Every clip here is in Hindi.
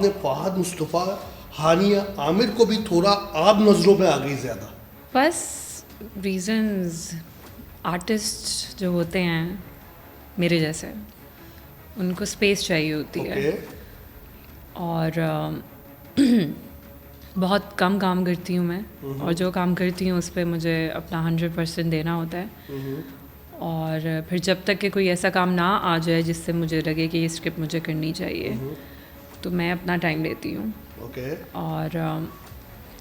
आपने फहद मुस्तफ़ा, हानिया आमिर को भी थोड़ा आप नज़रों में आ गई ज़्यादा? बस रीजंस, आर्टिस्ट जो होते हैं मेरे जैसे, उनको स्पेस चाहिए होती है। और बहुत कम काम करती हूँ मैं, और जो काम करती हूँ उस पर मुझे अपना 100% देना होता है। और फिर जब तक कि कोई ऐसा काम ना आ जाए जिससे मुझे लगे कि ये स्क्रिप्ट मुझे करनी चाहिए, तो मैं अपना टाइम लेती हूँ। और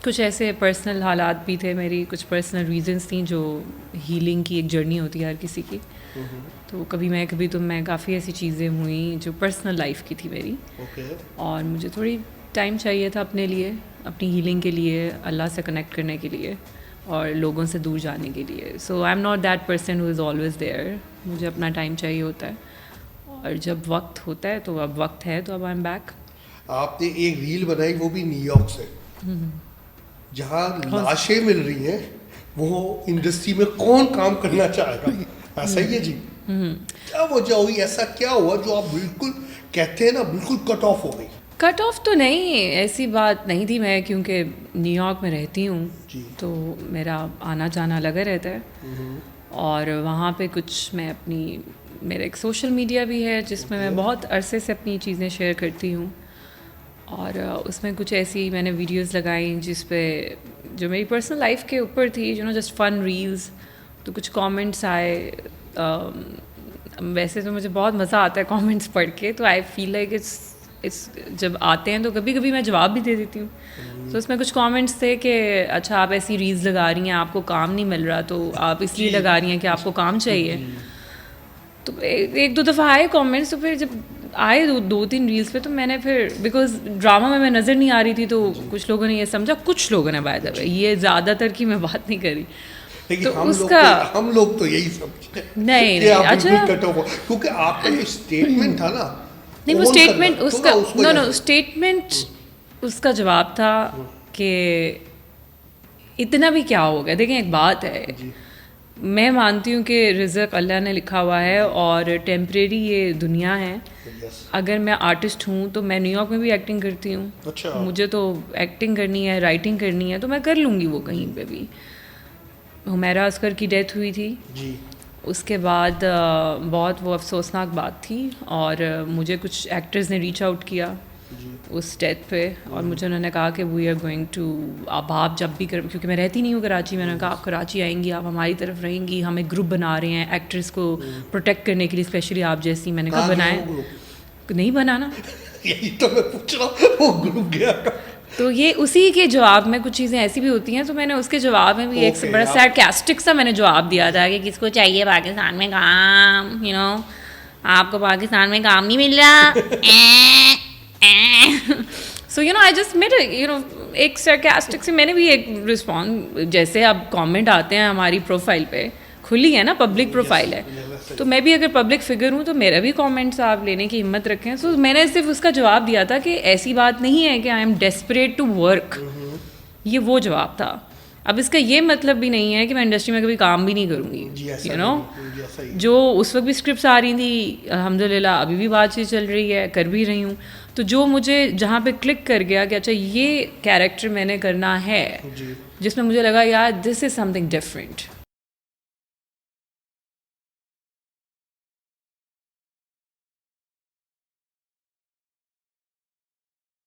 कुछ ऐसे पर्सनल हालात भी थे मेरी, कुछ पर्सनल रीजंस थी, जो हीलिंग की एक जर्नी होती है हर किसी की। तो कभी मैं काफ़ी ऐसी चीज़ें हुई जो पर्सनल लाइफ की थी मेरी। और मुझे थोड़ी टाइम चाहिए था अपने लिए, अपनी हीलिंग के लिए, अल्लाह से कनेक्ट करने के लिए और लोगों से दूर जाने के लिए। So I am not that person who is always there. मुझे अपना टाइम चाहिए होता है, और जब वक्त होता है तो अब वक्त है, तो अब आई एम बैक। आपने एक रील बनाई, वो भी न्यूयॉर्क से, जहाँ लाशें मिल रही हैं। वो इंडस्ट्री में कौन काम करना चाहेगा? ऐसा ही है जी। क्या वजह हुई, ऐसा क्या हुआ जो आप बिल्कुल कहते हैं ना, बिल्कुल कट ऑफ हो गई? कट ऑफ तो नहीं, ऐसी बात नहीं थी। मैं क्योंकि न्यूयॉर्क में रहती हूँ, तो मेरा आना जाना लगा रहता है। और वहाँ पे कुछ मैं अपनी, मेरा एक सोशल मीडिया भी है जिसमें मैं बहुत अरसे से अपनी चीज़ें शेयर करती हूँ। और उसमें कुछ ऐसी मैंने वीडियोस लगाई जिस पे जो मेरी पर्सनल लाइफ के ऊपर थी, जस्ट फन रील्स। तो कुछ कमेंट्स आए। वैसे तो मुझे बहुत मज़ा आता है कमेंट्स पढ़ के, तो आई फील लाइक इट्स जब आते हैं तो कभी कभी मैं जवाब भी दे देती हूँ। तो उसमें कुछ कमेंट्स थे कि अच्छा, आप ऐसी रील्स लगा रही हैं, आपको काम नहीं मिल रहा, तो आप इसलिए लगा रही हैं कि आपको काम चाहिए। तो एक दो दफ़ा आए कमेंट्स, तो फिर जब आए दो तीन रील्स पे, तो मैंने फिर, बिकॉज ड्रामा में मैं नज़र नहीं आ रही थी, तो कुछ लोगों ने ये समझा, कुछ लोगों ने, बाय द वे, ये ज़्यादातर की मैं बात नहीं करी। तो हम लोग तो यही समझते हैं नहीं, अच्छा, क्योंकि आपका जो स्टेटमेंट था ना, नहीं, वो स्टेटमेंट उसका नो स्टेटमेंट उसका जवाब था कि इतना भी क्या हो गया। देखें, एक बात है, मैं मानती हूँ कि रिज़्क अल्लाह ने लिखा हुआ है और टेम्परेरी ये दुनिया है। अगर मैं आर्टिस्ट हूँ तो मैं न्यूयॉर्क में भी एक्टिंग करती हूँ। अच्छा। मुझे तो एक्टिंग करनी है, राइटिंग करनी है, तो मैं कर लूँगी वो कहीं पे भी। हुमैरा अस्कर की डेथ हुई थी जी। उसके बाद बहुत वो अफसोसनाक बात थी, और मुझे कुछ एक्टर्स ने रीच आउट किया उस डेथ पे, और मुझे उन्होंने कहा कि वी आर गोइंग टू, अब आप जब भी कर, क्योंकि मैं रहती नहीं हूँ कराची में, उन्होंने कहा आप कराची आएंगी, आप हमारी तरफ रहेंगी, हम एक ग्रुप बना रहे हैं एक्टर्स को प्रोटेक्ट करने के लिए, स्पेशली आप जैसी। मैंने कहा बनाए, नहीं बनाना। यही तो मैं पूछ रहा हूँ, वो ग्रुप गया। तो ये उसी के जवाब में कुछ चीज़ें ऐसी भी होती हैं, तो मैंने उसके जवाब में भी एक बड़ा सैरकास्टिक सा मैंने जवाब दिया था कि किसको चाहिए पाकिस्तान में काम, आपको पाकिस्तान में काम नहीं मिल रहा। सो आई जस्ट मेड एक सैरकास्टिक से मैंने भी एक रिस्पॉन्स, जैसे अब कमेंट आते हैं हमारी प्रोफाइल पे, खुली है ना, पब्लिक प्रोफाइल है, तो मैं भी अगर पब्लिक फिगर हूँ तो मेरा भी कमेंट्स आप लेने की हिम्मत रखें। सो मैंने सिर्फ उसका जवाब दिया था कि ऐसी बात नहीं है कि I am desperate to work, ये वो जवाब था। अब इसका ये मतलब भी नहीं है कि मैं इंडस्ट्री में कभी काम भी नहीं करूँगी। जो उस वक्त भी स्क्रिप्ट्स आ रही थी, अल्हम्दुलिल्लाह अभी भी बातचीत चल रही है, कर भी रही हूँ। तो जो मुझे जहाँ पे क्लिक कर गया कि अच्छा ये कैरेक्टर मैंने करना है, जिसमें मुझे लगा यार दिस इज़ समथिंग डिफरेंट,